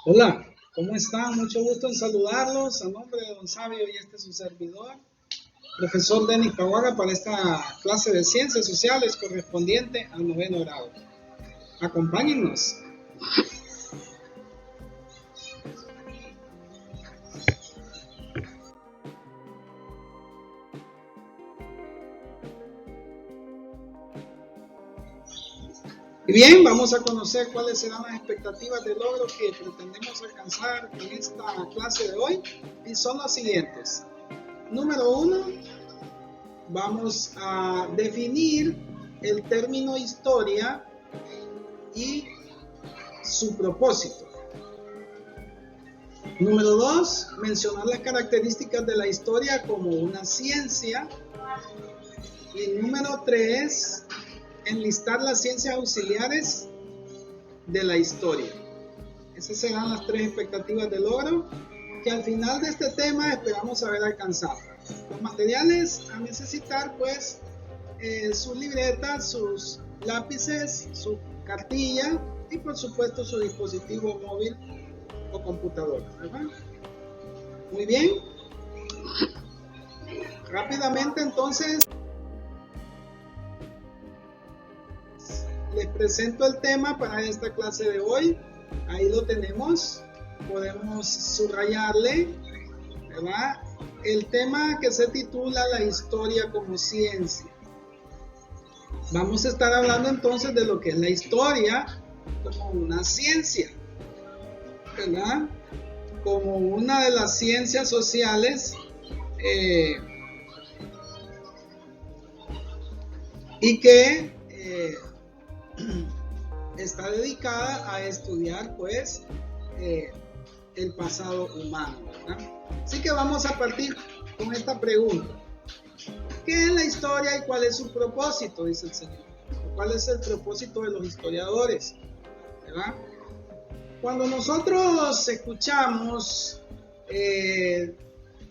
Hola, ¿cómo están? Mucho gusto en saludarlos. A nombre de Don Sabio y este es su servidor, profesor Denis Caguaga, para esta clase de Ciencias Sociales correspondiente al 9º grado. Acompáñennos. Y bien, vamos a conocer cuáles serán las expectativas de logro que pretendemos alcanzar en esta clase de hoy, y son las siguientes. Número 1, vamos a definir el término historia y su propósito. Número 2, mencionar las características de la historia como una ciencia. Y número 3, enlistar las ciencias auxiliares de la historia. Esas serán las 3 expectativas de logro que al final de este tema esperamos haber alcanzado. Los materiales a necesitar, pues, sus libretas, sus lápices, su cartilla y por supuesto su dispositivo móvil o computadora, ¿verdad? Muy bien. Rápidamente entonces les presento el tema para esta clase de hoy. Ahí lo tenemos, podemos subrayarle, ¿verdad? El tema que se titula La historia como ciencia. Vamos a estar hablando entonces de lo que es la historia como una ciencia, ¿verdad? Como una de las ciencias sociales y que está dedicada a estudiar, pues, el pasado humano, ¿verdad? Así que vamos a partir con esta pregunta. ¿Qué es la historia y cuál es su propósito? Dice el Señor. ¿Cuál es el propósito de los historiadores? ¿Verdad? Cuando nosotros escuchamos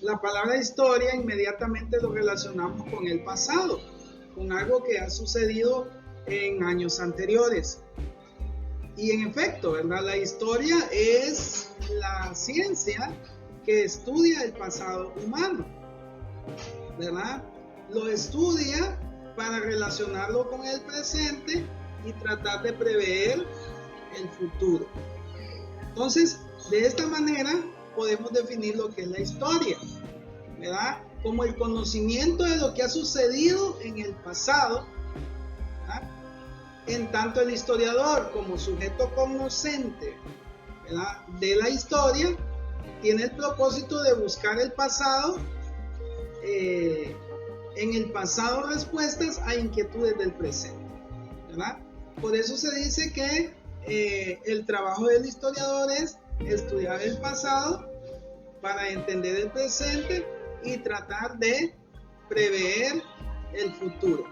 la palabra historia, inmediatamente lo relacionamos con el pasado, con algo que ha sucedido en años anteriores. Y en efecto, ¿verdad? La historia es la ciencia que estudia el pasado humano, ¿verdad? Lo estudia para relacionarlo con el presente y tratar de prever el futuro. Entonces, de esta manera podemos definir lo que es la historia, ¿verdad? Como el conocimiento de lo que ha sucedido en el pasado, ¿verdad? En tanto el historiador como sujeto cognoscente, ¿verdad?, de la historia, tiene el propósito de buscar el pasado, en el pasado respuestas a inquietudes del presente, ¿verdad? Por eso se dice que el trabajo del historiador es estudiar el pasado para entender el presente y tratar de prever el futuro,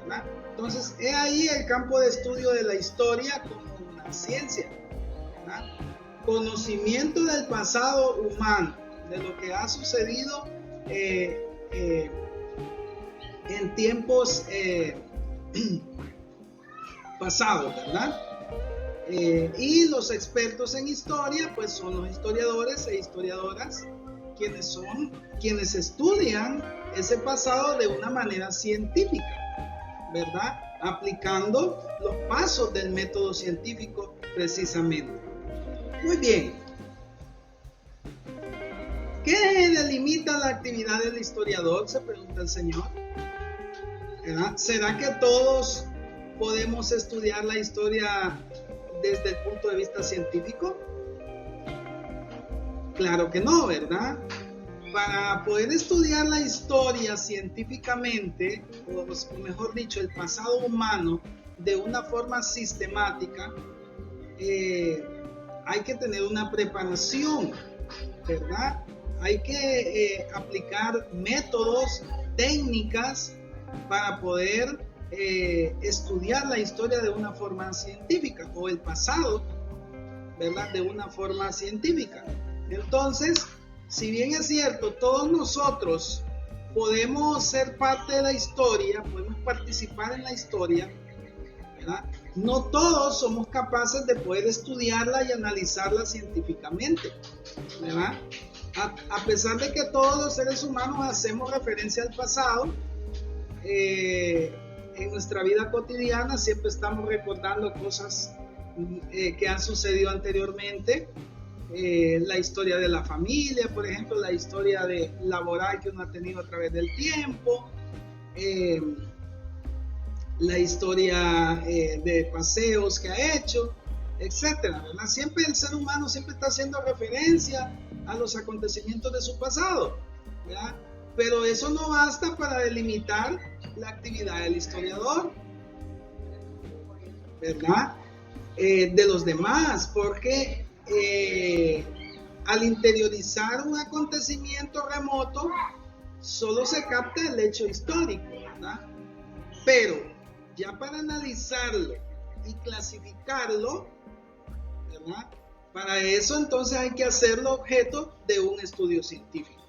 ¿verdad? Entonces, he ahí el campo de estudio de la historia como una ciencia, ¿verdad? Conocimiento del pasado humano, de lo que ha sucedido en tiempos pasados, ¿verdad? Y los expertos en historia, pues son los historiadores e historiadoras, quienes estudian ese pasado de una manera científica, ¿verdad? Aplicando los pasos del método científico precisamente. Muy bien. ¿Qué delimita la actividad del historiador?, se pregunta el Señor, ¿verdad? ¿Será que todos podemos estudiar la historia desde el punto de vista científico? Claro que no, ¿verdad? Para poder estudiar la historia científicamente, o mejor dicho, el pasado humano, de una forma sistemática, hay que tener una preparación, ¿verdad? Hay que aplicar métodos, técnicas para poder estudiar la historia de una forma científica, o el pasado, ¿verdad?, de una forma científica. Entonces, si bien es cierto, todos nosotros podemos ser parte de la historia, podemos participar en la historia, ¿verdad? No todos somos capaces de poder estudiarla y analizarla científicamente, ¿verdad? A pesar de que todos los seres humanos hacemos referencia al pasado, en nuestra vida cotidiana siempre estamos recordando cosas que han sucedido anteriormente, la historia de la familia, por ejemplo, la historia laboral que uno ha tenido a través del tiempo, la historia de paseos que ha hecho, etcétera, ¿verdad? Siempre el ser humano siempre está haciendo referencia a los acontecimientos de su pasado, ¿verdad? Pero eso no basta para delimitar la actividad del historiador, ¿verdad? De los demás, porque al interiorizar un acontecimiento remoto, solo se capta el hecho histórico, ¿verdad? Pero ya para analizarlo y clasificarlo, ¿verdad? Para eso entonces hay que hacerlo objeto de un estudio científico.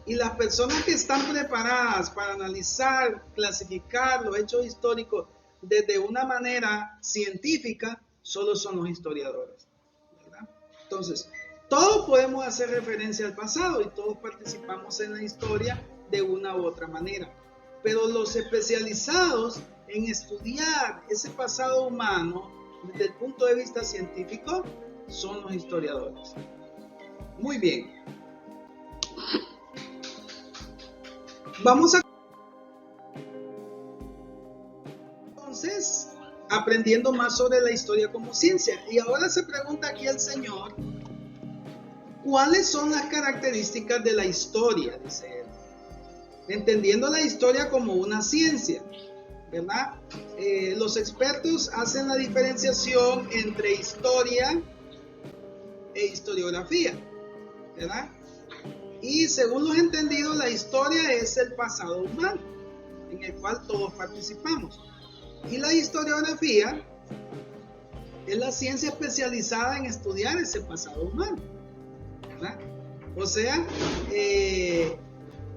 Y las personas que están preparadas para analizar, clasificar los hechos históricos desde una manera científica, solo son los historiadores, ¿verdad? Entonces, todos podemos hacer referencia al pasado y todos participamos en la historia de una u otra manera. Pero los especializados en estudiar ese pasado humano desde el punto de vista científico son los historiadores. Muy bien. Vamos a entonces aprendiendo más sobre la historia como ciencia. Y ahora se pregunta aquí el señor, ¿cuáles son las características de la historia? Dice él. Entendiendo la historia como una ciencia, ¿verdad? Los expertos hacen la diferenciación entre historia e historiografía, ¿verdad? Y según los entendidos, la historia es el pasado humano, en el cual todos participamos. Y la historiografía es la ciencia especializada en estudiar ese pasado humano, ¿verdad? O sea,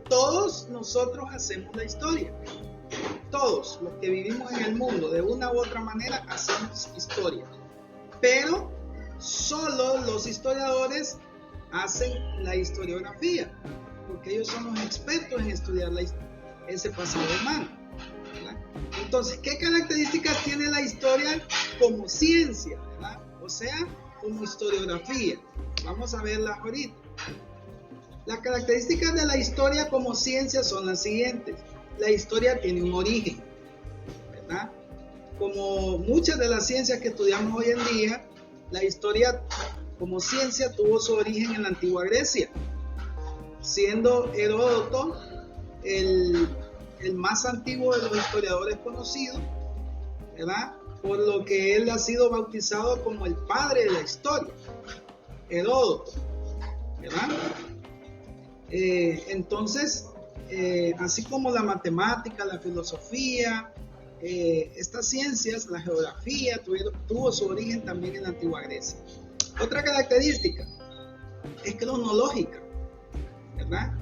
todos nosotros hacemos la historia. Todos los que vivimos en el mundo, de una u otra manera, hacemos historia. Pero solo los historiadores hacen la historiografía, porque ellos son los expertos en estudiar ese pasado humano, ¿verdad? Entonces, ¿qué características tiene la historia como ciencia, ¿verdad? O sea, como historiografía. Vamos a verlas ahorita. Las características de la historia como ciencia son las siguientes. La historia tiene un origen, ¿verdad? Como muchas de las ciencias que estudiamos hoy en día, la historia como ciencia tuvo su origen en la antigua Grecia, siendo Heródoto el más antiguo de los historiadores conocidos, ¿verdad? Por lo que él ha sido bautizado como el padre de la historia, Heródoto, ¿verdad? Entonces, así como la matemática, la filosofía, estas ciencias, la geografía, tuvo su origen también en la antigua Grecia. Otra característica es cronológica, ¿verdad?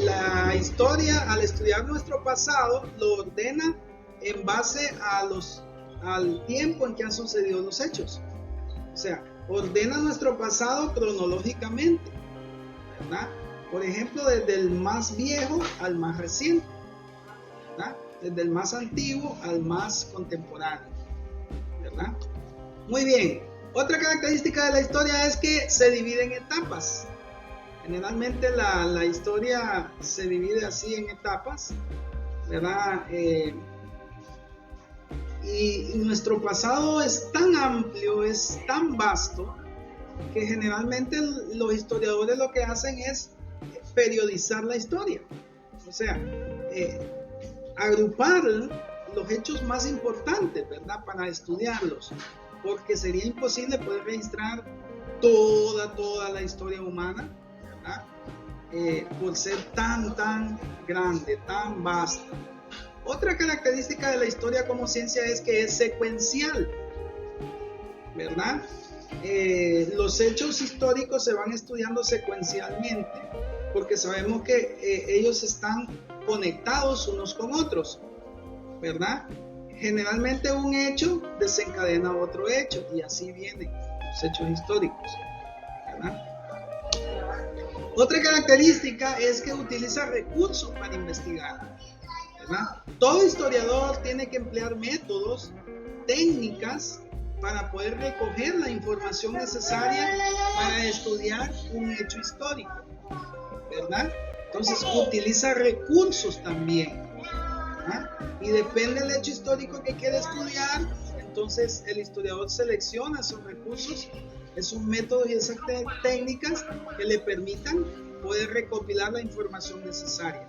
La historia, al estudiar nuestro pasado, lo ordena en base al tiempo en que han sucedido los hechos. O sea, ordena nuestro pasado cronológicamente, ¿verdad? Por ejemplo, desde el más viejo al más reciente, ¿verdad? Desde el más antiguo al más contemporáneo, ¿verdad? Muy bien. Otra característica de la historia es que se divide en etapas. Generalmente la historia se divide así en etapas, ¿verdad? Y nuestro pasado es tan amplio, es tan vasto, que generalmente los historiadores lo que hacen es periodizar la historia. O sea, agrupar los hechos más importantes, ¿verdad? Para estudiarlos, porque sería imposible poder registrar toda la historia humana, ¿verdad? Por ser tan grande, tan vasta. Otra característica de la historia como ciencia es que es secuencial, ¿verdad? Los hechos históricos se van estudiando secuencialmente porque sabemos que ellos están conectados unos con otros, ¿verdad? generalmente un hecho desencadena otro hecho y así vienen los hechos históricos, ¿verdad? Otra característica es que utiliza recursos para investigar, ¿verdad? Todo historiador tiene que emplear métodos, técnicas para poder recoger la información necesaria para estudiar un hecho histórico, ¿verdad? Entonces utiliza recursos también, ¿verdad? Y depende del hecho histórico que quiere estudiar, entonces el historiador selecciona esos recursos, esos métodos y esas técnicas que le permitan poder recopilar la información necesaria.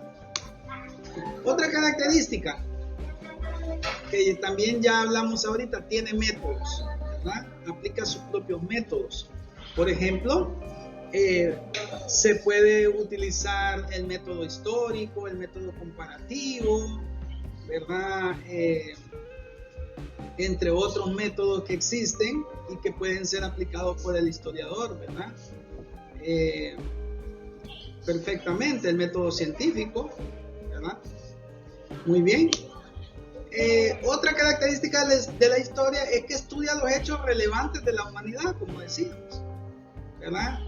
Otra característica que también ya hablamos ahorita, tiene métodos, ¿verdad? Aplica sus propios métodos. Por ejemplo, se puede utilizar el método histórico, el método comparativo, ¿verdad? Entre otros métodos que existen y que pueden ser aplicados por el historiador, ¿verdad? Perfectamente, el método científico, ¿verdad? Muy bien. Otra característica de la historia es que estudia los hechos relevantes de la humanidad, como decíamos, ¿verdad?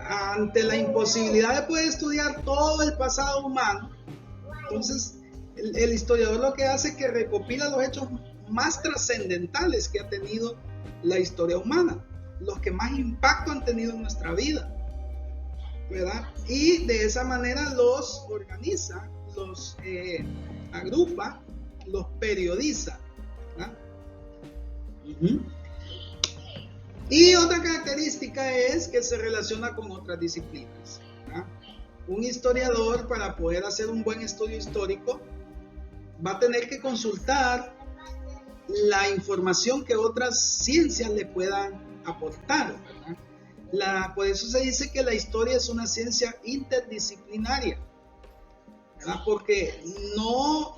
Ante la imposibilidad de poder estudiar todo el pasado humano, entonces el historiador lo que hace es que recopila los hechos más trascendentales que ha tenido la historia humana, los que más impacto han tenido en nuestra vida, ¿verdad? Y de esa manera los organiza, los agrupa, los periodiza, ¿verdad? Y otra característica es que se relaciona con otras disciplinas, ¿verdad? Un historiador, para poder hacer un buen estudio histórico, va a tener que consultar la información que otras ciencias le puedan aportar, ¿verdad? Por eso se dice que la historia es una ciencia interdisciplinaria, ¿verdad? Porque no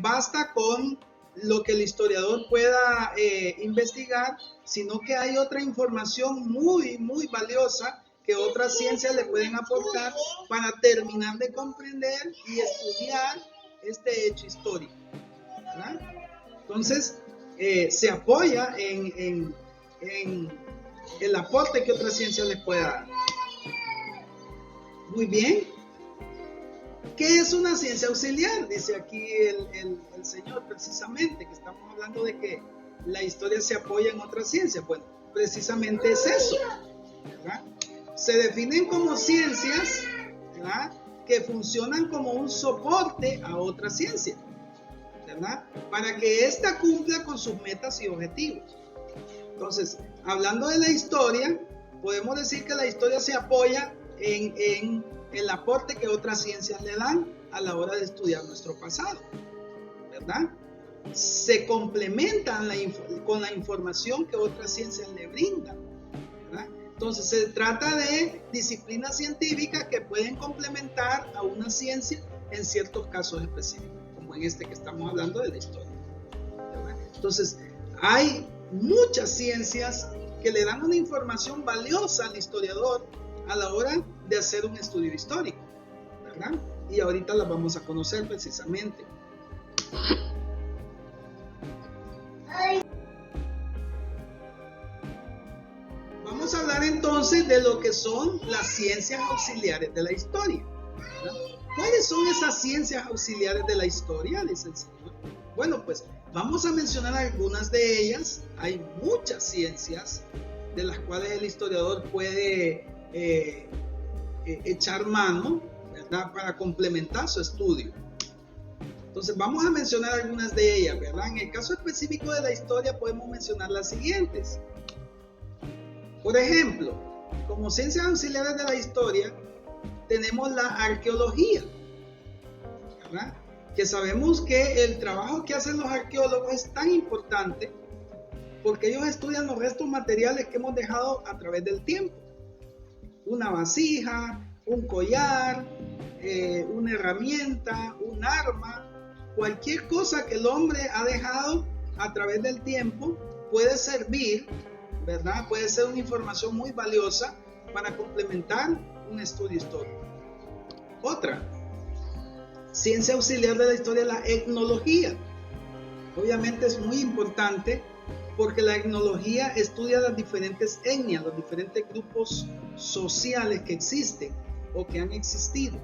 basta con lo que el historiador pueda investigar, sino que hay otra información muy, muy valiosa que otras ciencias le pueden aportar para terminar de comprender y estudiar este hecho histórico, ¿verdad? Entonces, se apoya en el aporte que otra ciencia le pueda dar. Muy bien. ¿Qué es una ciencia auxiliar? Dice aquí el señor, precisamente, que estamos hablando de que la historia se apoya en otras ciencias. Bueno, precisamente es eso, ¿verdad? Se definen como ciencias, ¿verdad?, que funcionan como un soporte a otra ciencia, ¿verdad?, para que ésta cumpla con sus metas y objetivos. Entonces, hablando de la historia, podemos decir que la historia se apoya en el aporte que otras ciencias le dan a la hora de estudiar nuestro pasado, ¿verdad? Se complementan con la información que otras ciencias le brindan, ¿verdad? Entonces se trata de disciplinas científicas que pueden complementar a una ciencia en ciertos casos específicos, como en este que estamos hablando de la historia, ¿verdad? Entonces hay muchas ciencias que le dan una información valiosa al historiador a la hora de hacer un estudio histórico, ¿verdad? Y ahorita las vamos a conocer precisamente. Vamos a hablar entonces de lo que son las ciencias auxiliares de la historia, ¿verdad? ¿Cuáles son esas ciencias auxiliares de la historia?, dice el señor. Bueno, pues vamos a mencionar algunas de ellas. Hay muchas ciencias de las cuales el historiador puede echar mano, ¿verdad?, para complementar su estudio. Entonces vamos a mencionar algunas de ellas, ¿verdad? En el caso específico de la historia podemos mencionar las siguientes. Por ejemplo, como ciencias auxiliares de la historia tenemos la arqueología, ¿verdad?, que sabemos que el trabajo que hacen los arqueólogos es tan importante porque ellos estudian los restos materiales que hemos dejado a través del tiempo. Una vasija, un collar, una herramienta, un arma, cualquier cosa que el hombre ha dejado a través del tiempo puede servir, ¿verdad? Puede ser una información muy valiosa para complementar un estudio histórico. Otra ciencia auxiliar de la historia es la etnología, Obviamente es muy importante porque la etnología estudia las diferentes etnias, los diferentes grupos sociales que existen o que han existido.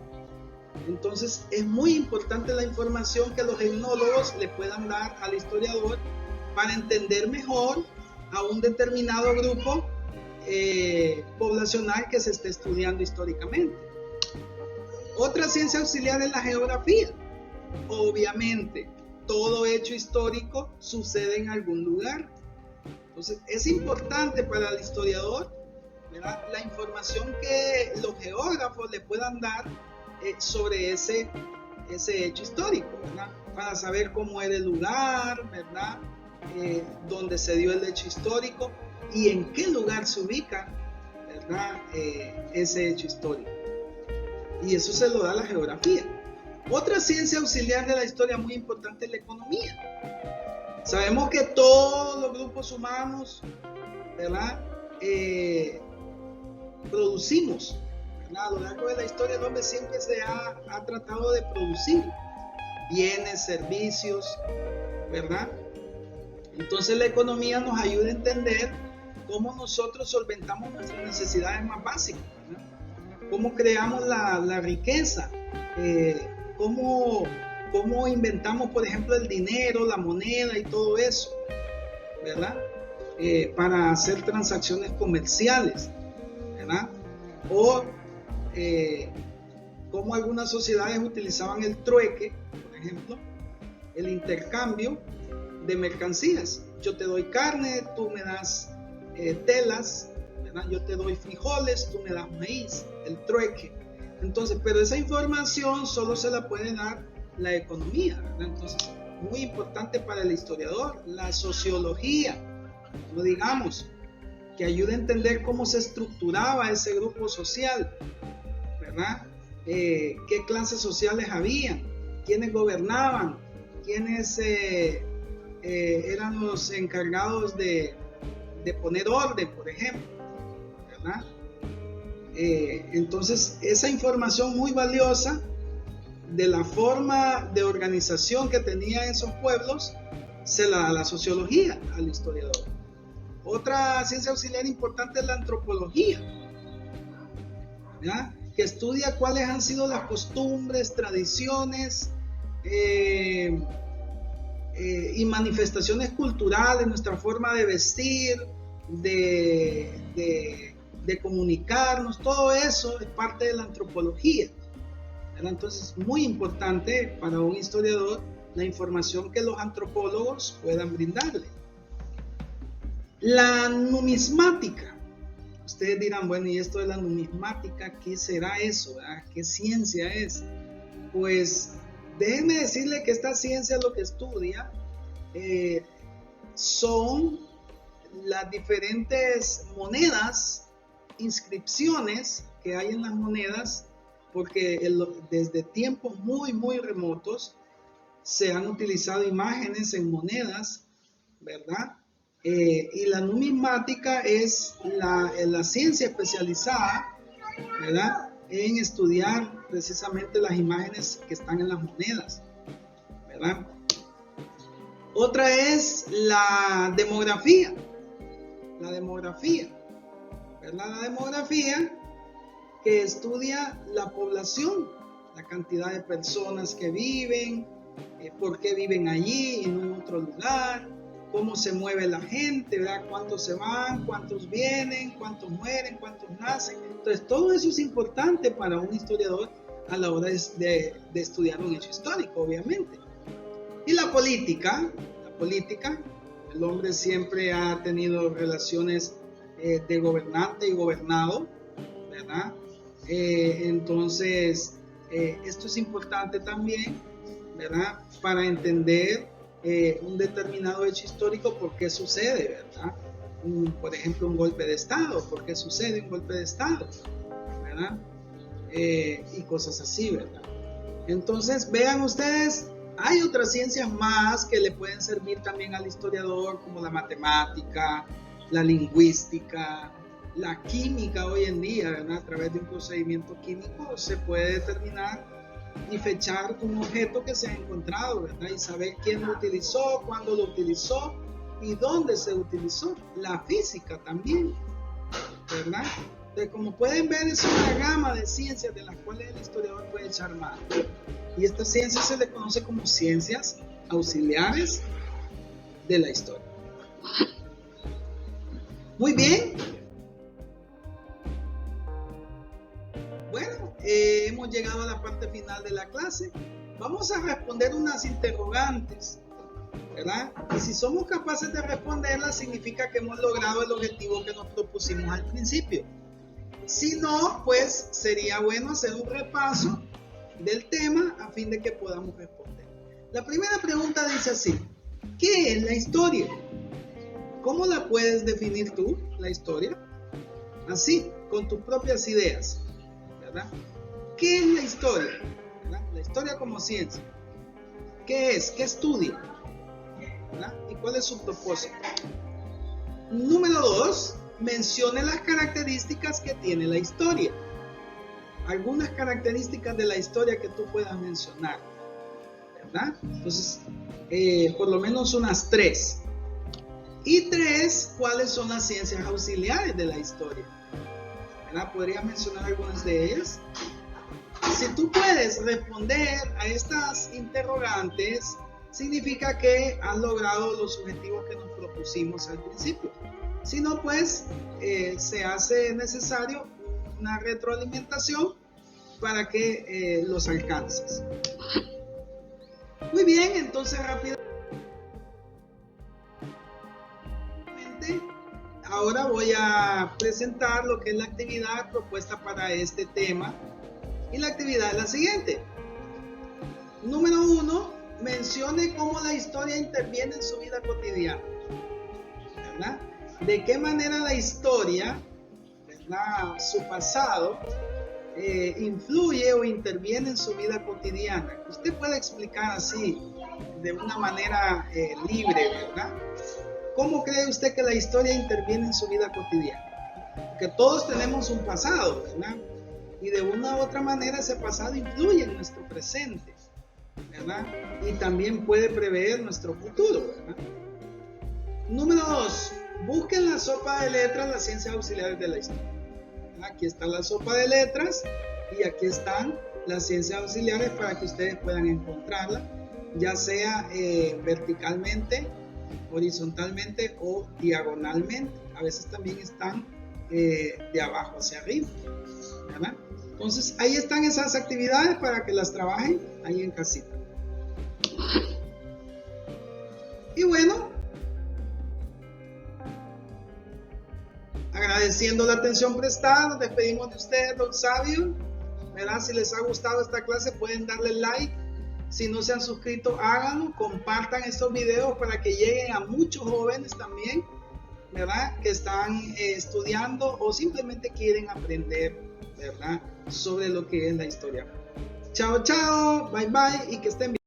Entonces es muy importante la información que los etnólogos le puedan dar al historiador para entender mejor a un determinado grupo poblacional que se esté estudiando históricamente. Otra ciencia auxiliar es la geografía. Obviamente, todo hecho histórico sucede en algún lugar. Entonces, es importante para el historiador, ¿verdad?, la información que los geógrafos le puedan dar sobre ese hecho histórico, ¿verdad?, para saber cómo era el lugar, ¿verdad?, donde se dio el hecho histórico y en qué lugar se ubica, ¿verdad?, ese hecho histórico. Y eso se lo da la geografía. Otra ciencia auxiliar de la historia muy importante es la economía. Sabemos que todos los grupos humanos, ¿verdad?, producimos, ¿verdad? A lo largo de la historia el hombre siempre se ha tratado de producir bienes, servicios, ¿verdad? Entonces la economía nos ayuda a entender cómo nosotros solventamos nuestras necesidades más básicas, ¿verdad? Cómo creamos la riqueza, cómo inventamos, por ejemplo, el dinero, la moneda y todo eso, ¿verdad? Para hacer transacciones comerciales, ¿verdad? O cómo algunas sociedades utilizaban el trueque, por ejemplo, el intercambio de mercancías. Yo te doy carne, tú me das telas, ¿verdad? Yo te doy frijoles, tú me das maíz, el trueque. Entonces, pero esa información solo se la puede dar la economía, ¿verdad? Entonces, muy importante para el historiador, la sociología, no digamos, que ayuda a entender cómo se estructuraba ese grupo social, ¿verdad? Qué clases sociales había, quiénes gobernaban, quiénes eran los encargados de poner orden, por ejemplo, ¿verdad? Entonces, esa información muy valiosa de la forma de organización que tenían esos pueblos se la da la sociología al historiador. Otra ciencia auxiliar importante es la antropología, ¿verdad?, que estudia cuáles han sido las costumbres, tradiciones y manifestaciones culturales, nuestra forma de vestir, de comunicarnos, todo eso es parte de la antropología, ¿verdad? Entonces es muy importante para un historiador la información que los antropólogos puedan brindarle. La numismática. Ustedes dirán, bueno, ¿y esto de la numismática qué será eso? ¿Verdad? ¿Qué ciencia es? Pues déjenme decirle que esta ciencia lo que estudia son las diferentes monedas, inscripciones que hay en las monedas, porque desde tiempos muy, muy remotos se han utilizado imágenes en monedas, ¿verdad? Y la numismática es la ciencia especializada, ¿verdad?, en estudiar precisamente las imágenes que están en las monedas, ¿verdad? Otra es la demografía, ¿verdad? La demografía que estudia la población, la cantidad de personas que viven, por qué viven allí y no en otro lugar, cómo se mueve la gente, ¿verdad? Cuántos se van, cuántos vienen, cuántos mueren, cuántos nacen. Entonces, todo eso es importante para un historiador a la hora de estudiar un hecho histórico, obviamente. Y la política, el hombre siempre ha tenido relaciones de gobernante y gobernado, ¿verdad? Entonces, esto es importante también, ¿verdad?, para entender un determinado hecho histórico, por qué sucede, ¿verdad? Por ejemplo, un golpe de Estado, por qué sucede un golpe de Estado, ¿verdad? Y cosas así, ¿verdad? Entonces, vean ustedes, hay otras ciencias más que le pueden servir también al historiador, como la matemática, la lingüística, la química hoy en día, ¿verdad? A través de un procedimiento químico se puede determinar y fechar un objeto que se ha encontrado, ¿verdad? Y saber quién lo utilizó, cuándo lo utilizó y dónde se utilizó. La física también, ¿verdad? Entonces, como pueden ver, es una gama de ciencias de las cuales el historiador puede echar mano. Y esta ciencia se le conoce como ciencias auxiliares de la historia. Muy bien. Bueno, hemos llegado a la parte final de la clase. Vamos a responder unas interrogantes, ¿verdad? Y si somos capaces de responderlas, significa que hemos logrado el objetivo que nos propusimos al principio. Si no, pues sería bueno hacer un repaso del tema a fin de que podamos responder. La primera pregunta dice así: ¿qué es la historia? ¿Cómo la puedes definir tú, la historia? Así, con tus propias ideas, ¿verdad? ¿Qué es la historia? ¿Verdad? La historia como ciencia. ¿Qué es? ¿Qué estudia? ¿Verdad? ¿Y cuál es su propósito? Número 2, mencione las características que tiene la historia. Algunas características de la historia que tú puedas mencionar, ¿verdad? Entonces, por lo menos unas 3. Y 3, ¿cuáles son las ciencias auxiliares de la historia? ¿Verdad? ¿Podrías mencionar algunas de ellas? Si tú puedes responder a estas interrogantes, significa que has logrado los objetivos que nos propusimos al principio. Si no, pues se hace necesario una retroalimentación para que los alcances. Muy bien, entonces rápidamente ahora voy a presentar lo que es la actividad propuesta para este tema. Y la actividad es la siguiente. Número 1, mencione cómo la historia interviene en su vida cotidiana, ¿verdad? De qué manera la historia, ¿verdad?, su pasado, influye o interviene en su vida cotidiana. Usted puede explicar así, de una manera libre, ¿verdad? ¿Cómo cree usted que la historia interviene en su vida cotidiana? Porque todos tenemos un pasado, ¿verdad? Y de una u otra manera ese pasado influye en nuestro presente, ¿verdad? Y también puede prever nuestro futuro, ¿verdad? Número 2, busquen la sopa de letras, las ciencias auxiliares de la historia. Aquí está la sopa de letras y aquí están las ciencias auxiliares para que ustedes puedan encontrarla, ya sea verticalmente, horizontalmente o diagonalmente. A veces también están de abajo hacia arriba, ¿verdad? Entonces ahí están esas actividades para que las trabajen ahí en casita. Y bueno, agradeciendo la atención prestada, nos despedimos de ustedes, don Sabio, ¿verdad? Si les ha gustado esta clase pueden darle like. Si no se han suscrito, háganlo, compartan estos videos para que lleguen a muchos jóvenes también, ¿verdad?, que están estudiando o simplemente quieren aprender, ¿verdad?, sobre lo que es la historia. Chao, chao, bye, bye y que estén bien.